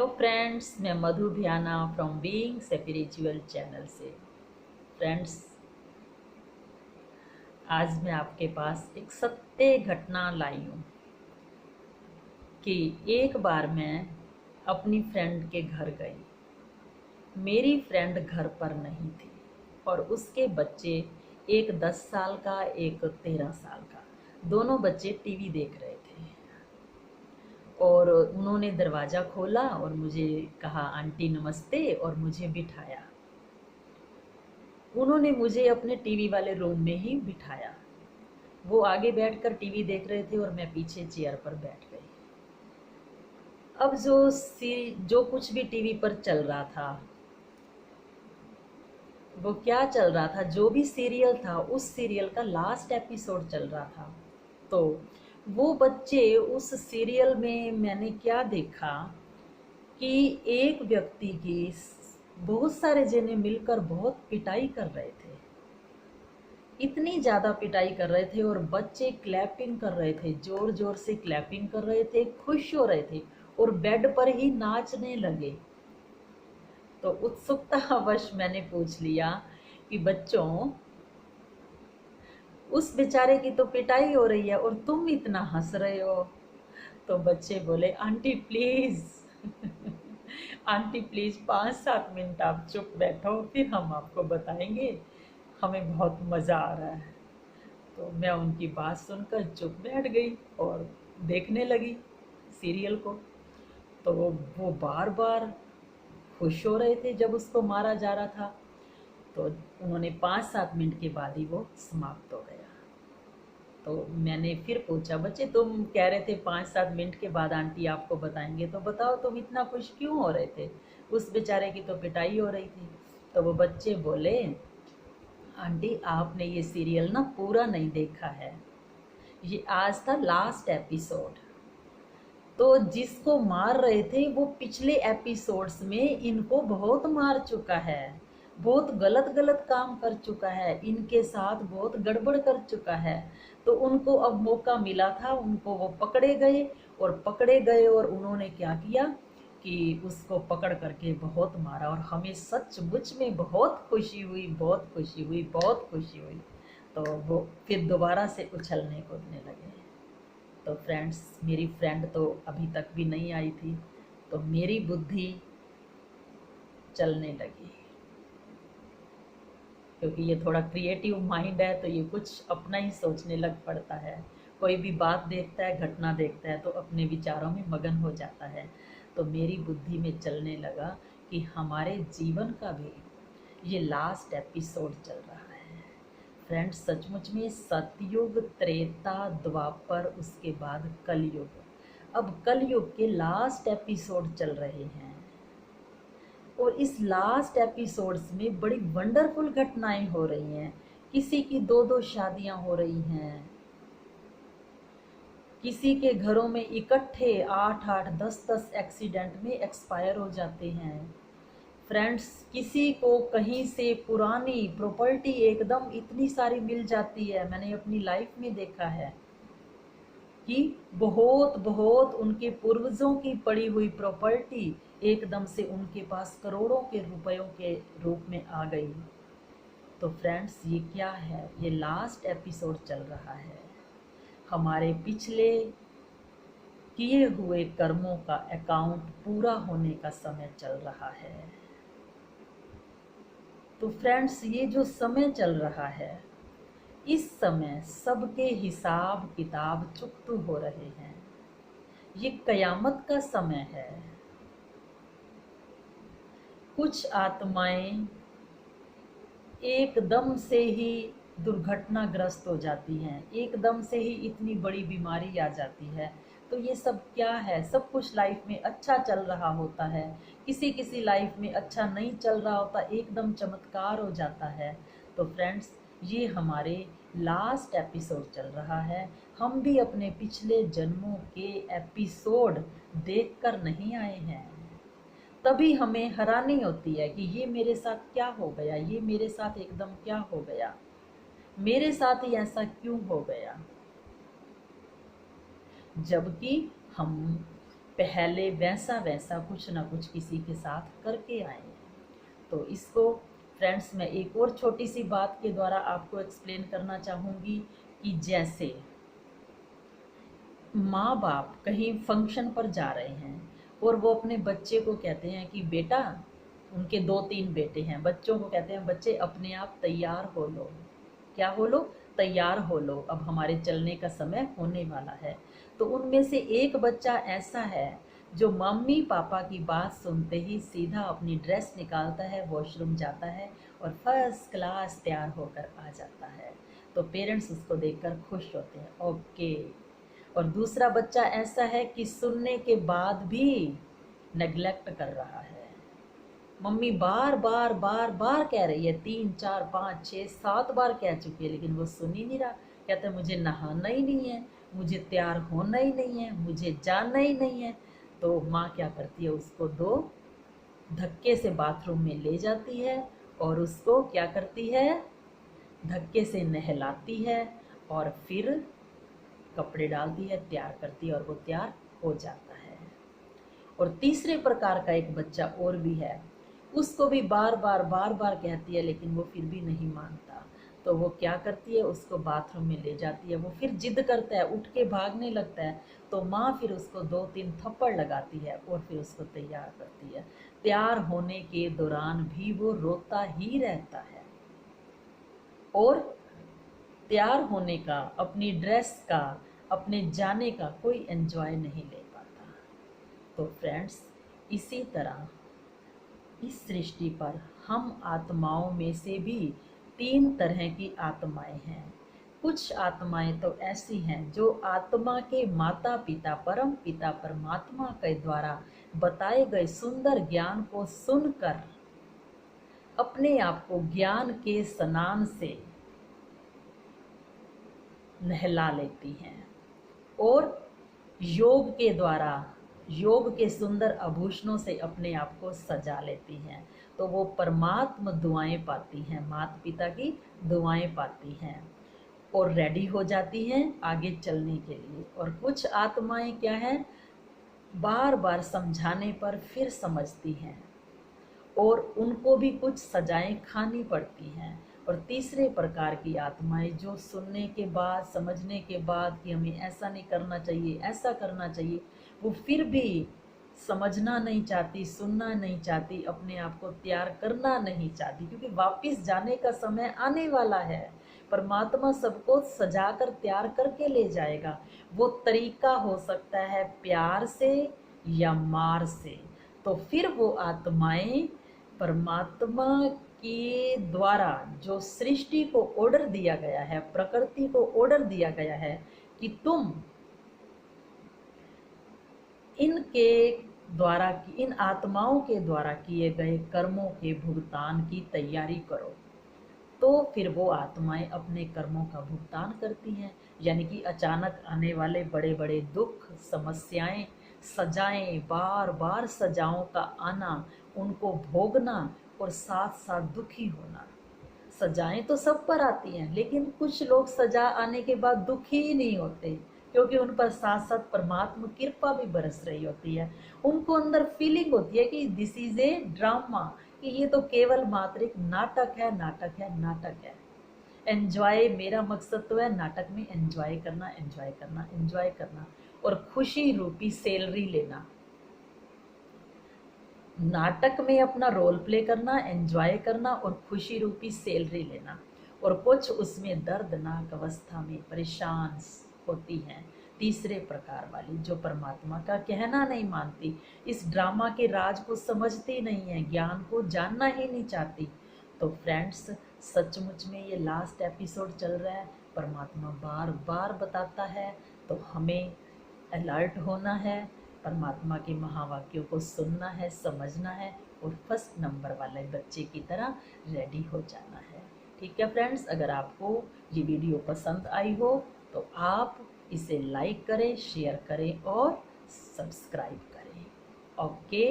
Hello friends, मैं मधु भियाना from being spiritual channel से। Friends, आज मैं आपके पास एक सत्य घटना लाई हूँ कि एक बार मैं अपनी फ्रेंड के घर गई। मेरी फ्रेंड घर पर नहीं थी और उसके बच्चे, एक 10 साल का एक 13 साल का, दोनों बच्चे टीवी देख रहे थे। और उन्होंने दरवाज़ा खोला और मुझे कहा आंटी नमस्ते, और मुझे बिठाया। उन्होंने मुझे अपने टीवी वाले रूम में ही बिठाया। वो आगे बैठकर टीवी देख रहे थे और मैं पीछे चेयर पर बैठ गई। अब जो कुछ भी टीवी पर चल रहा था, वो क्या चल रहा था, जो भी सीरियल था, उस सीरियल का लास्ट एपिसोड चल रहा था। तो वो बच्चे, उस सीरियल में मैंने क्या देखा कि एक व्यक्ति की बहुत सारे जने मिलकर बहुत पिटाई कर रहे थे। इतनी ज़्यादा पिटाई कर रहे थे और बच्चे क्लैपिंग कर रहे थे, जोर जोर से क्लैपिंग कर रहे थे, खुश हो रहे थे और बेड पर ही नाचने लगे। तो उत्सुकतावश मैंने पूछ लिया कि बच्चों, उस बेचारे की तो पिटाई हो रही है और तुम इतना हंस रहे हो। तो बच्चे बोले aunty please aunty please 5-7 minute आप चुप बैठो, फिर हम आपको बताएंगे, हमें बहुत मज़ा आ रहा है। तो मैं उनकी बात सुनकर चुप बैठ गई और देखने लगी सीरियल को। तो वो बार बार खुश हो रहे थे जब उसको मारा जा रहा था। तो उन्होंने 5-7 मिनट के बाद ही वो समाप्त हो गया। तो मैंने फिर पूछा, बच्चे तुम कह रहे थे 5-7 मिनट के बाद आंटी आपको बताएंगे, तो बताओ तुम इतना खुश क्यों हो रहे थे? उस बेचारे की तो पिटाई हो रही थी। तो वो बच्चे बोले आंटी आपने ये सीरियल ना पूरा नहीं देखा है, ये आज था लास्ट एपिसोड। तो जिसको मार रहे थे वो पिछले एपिसोड्स में इनको बहुत मार चुका है, बहुत गलत गलत काम कर चुका है, इनके साथ बहुत गड़बड़ कर चुका है। तो उनको अब मौका मिला था, उनको वो पकड़े गए। और पकड़े गए और उन्होंने क्या किया कि उसको पकड़ करके बहुत मारा। और हमें सचमुच में बहुत खुशी हुई, बहुत खुशी हुई, बहुत खुशी हुई। तो वो फिर दोबारा से उछलने कूदने लगे। तो फ्रेंड्स, मेरी फ्रेंड तो अभी तक भी नहीं आई थी, तो मेरी बुद्धि चलने लगी, क्योंकि ये थोड़ा क्रिएटिव माइंड है, तो ये कुछ अपना ही सोचने लग पड़ता है। कोई भी बात देखता है, घटना देखता है, तो अपने विचारों में मगन हो जाता है। तो मेरी बुद्धि में चलने लगा कि हमारे जीवन का भी ये लास्ट एपिसोड चल रहा है। फ्रेंड्स, सचमुच में सतयुग, त्रेता, द्वापर, उसके बाद कलयुग। अब कलयुग के लास्ट एपिसोड चल रहे हैं और इस लास्ट एपिसोड्स में बड़ी वंडरफुल घटनाएं हो रही हैं। किसी की 2-2 शादियां हो रही हैं, किसी के घरों में इकट्ठे 8-8, 10-10 एक्सीडेंट में एक्सपायर हो जाते हैं। फ्रेंड्स, किसी को कहीं से पुरानी प्रॉपर्टी एकदम इतनी सारी मिल जाती है। मैंने अपनी लाइफ में देखा है कि बहुत बहुत उनके पूर्वजों की पड़ी हुई प्रॉपर्टी एकदम से उनके पास करोड़ों के रुपयों के रूप में आ गई। तो फ्रेंड्स, ये क्या है? ये लास्ट एपिसोड चल रहा है। हमारे पिछले किए हुए कर्मों का अकाउंट पूरा होने का समय चल रहा है। तो फ्रेंड्स, ये जो समय चल रहा है, इस समय सबके हिसाब किताब चुकता हो रहे हैं। ये कयामत का समय है। कुछ आत्माएं एकदम से ही दुर्घटनाग्रस्त हो जाती हैं, एकदम से ही इतनी बड़ी बीमारी आ जाती है। तो ये सब क्या है? सब कुछ लाइफ में अच्छा चल रहा होता है, किसी किसी लाइफ में अच्छा नहीं चल रहा होता, एकदम चमत्कार हो जाता है। तो फ्रेंड्स, ये हमारे लास्ट एपिसोड चल रहा है। हम भी अपने पिछले जन्मों के एपिसोड देखकर नहीं आए हैं, तभी हमें हैरानी होती है कि ये मेरे साथ क्या हो गया, ये मेरे साथ एकदम क्या हो गया, मेरे साथ ही ऐसा क्यों हो गया। जबकि हम पहले वैसा वैसा कुछ ना कुछ किसी के साथ करके आए हैं। तो इसको फ्रेंड्स मैं एक और छोटी सी बात के द्वारा आपको एक्सप्लेन करना चाहूँगी कि जैसे माँ बाप कहीं फंक्शन पर जा रहे हैं और वो अपने बच्चे को कहते हैं कि बेटा, उनके 2-3 बेटे हैं, बच्चों को कहते हैं बच्चे अपने आप तैयार हो लो। क्या हो लो? तैयार हो लो, अब हमारे चलने का समय होने वाला है। तो उनमें से एक बच्चा ऐसा है जो मम्मी पापा की बात सुनते ही सीधा अपनी ड्रेस निकालता है, वॉशरूम जाता है और फर्स्ट क्लास तैयार होकर आ जाता है। तो पेरेंट्स उसको देखकर खुश होते हैं, ओके। और दूसरा बच्चा ऐसा है कि सुनने के बाद भी नेग्लेक्ट कर रहा है। मम्मी बार बार बार बार कह रही है, 3 4 5 6 7 बार कह चुकी है, लेकिन वो सुन ही नहीं रहा। कहता है मुझे नहाना ही नहीं है, मुझे तैयार होना ही नहीं है, मुझे जाना ही नहीं है। तो माँ क्या करती है, उसको 2 धक्के से बाथरूम में ले जाती है और उसको क्या करती है, धक्के से नहलाती है और फिर कपड़े डालती है, तैयार करती है और वो तैयार हो जाता है। और तीसरे प्रकार का एक बच्चा और भी है, उसको भी बार बार कहती है लेकिन वो फिर भी नहीं मानता। तो वो क्या करती है, उसको बाथरूम में ले जाती है, वो फिर जिद करता है, उठ के भागने लगता है। तो माँ फिर उसको 2-3 थप्पड़ लगाती है और फिर उसको तैयार करती है। तैयार होने के दौरान भी वो रोता ही रहता है और तैयार होने का, अपनी ड्रेस का, अपने जाने का कोई एंजॉय नहीं ले पाता। तो फ्रेंड्स, इसी तरह इस सृष्टि पर हम आत्माओं में से भी 3 तरह की आत्माएं हैं। कुछ आत्माएं तो ऐसी हैं जो आत्मा के माता पिता परम पिता परमात्मा के द्वारा बताए गए सुंदर ज्ञान को सुनकर अपने आप को ज्ञान के स्नान से नहला लेती हैं और योग के द्वारा, योग के सुंदर आभूषणों से अपने आप को सजा लेती हैं। तो वो परमात्मा दुआएं पाती हैं, माता पिता की दुआएं पाती हैं और रेडी हो जाती हैं आगे चलने के लिए। और कुछ आत्माएं क्या हैं, बार बार समझाने पर फिर समझती हैं और उनको भी कुछ सजाएं खानी पड़ती हैं। और तीसरे प्रकार की आत्माएं जो सुनने के बाद, समझने के बाद कि हमें ऐसा नहीं करना चाहिए, ऐसा करना चाहिए, वो फिर भी समझना नहीं चाहती, सुनना नहीं चाहती, अपने आप को तैयार करना नहीं चाहती, क्योंकि वापस जाने का समय आने वाला है। परमात्मा सबको सजाकर तैयार करके ले जाएगा। वो तरीका हो सकता है प्यार से या मार से। तो फिर वो आत्माएं परमात्मा के द्वारा जो सृष्टि को ऑर्डर दिया गया है, प्रकृति को ऑर्डर दिया गया है कि तुम इनके द्वारा, इन आत्माओं के द्वारा किए गए कर्मों के भुगतान की तैयारी करो, तो फिर वो आत्माएं अपने कर्मों का भुगतान करती हैं। यानी कि अचानक आने वाले बड़े बड़े दुख, समस्याएं, सजाएं, बार बार सजाओं का आना, उनको भोगना और साथ साथ दुखी होना। सजाएं तो सब पर आती हैं, लेकिन कुछ लोग सजा आने के बाद दुखी ही नहीं होते, क्योंकि उन पर साथ साथ परमात्मा कृपा भी बरस रही होती है। उनको अंदर फीलिंग होती है कि दिस इज ए ड्रामा, कि ये तो केवल मात्र एक नाटक है, नाटक है, नाटक है। एंजॉय, मेरा मकसद तो है नाटक में एंजॉय करना, एंजॉय करना, एंजॉय करना और खुशी रूपी सैलरी लेना। नाटक में अपना रोल प्ले करना, एंजॉय करना और खुशी रूपी सैलरी लेना। और कुछ उसमें दर्दनाक अवस्था में परेशान होती हैं, तीसरे प्रकार वाली, जो परमात्मा का कहना नहीं मानती, इस ड्रामा के राज को समझती नहीं है, ज्ञान को जानना ही नहीं चाहती। तो फ्रेंड्स, सचमुच में ये लास्ट एपिसोड चल रहा है, परमात्मा बार बार बताता है, तो हमें अलर्ट होना है, परमात्मा के महावाक्यों को सुनना है, समझना है और फर्स्ट नंबर वाले बच्चे की तरह रेडी हो जाना है। ठीक है फ्रेंड्स, अगर आपको ये वीडियो पसंद आई हो तो आप इसे लाइक करें, शेयर करें और सब्सक्राइब करें। ओके।